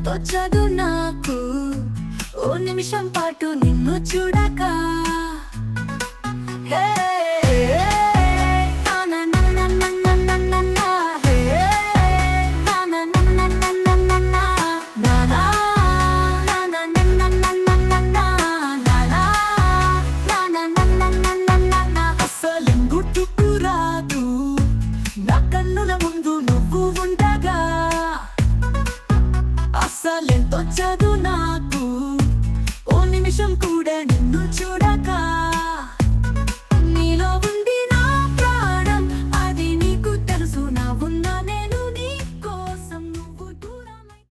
అసలెంతో చదువు నాకు ఓ నిమిషం పాటు నిన్ను చూడక హే అసలెంతో చదువు నాకు ఓ నిమిషం కూడా నిన్ను చూడక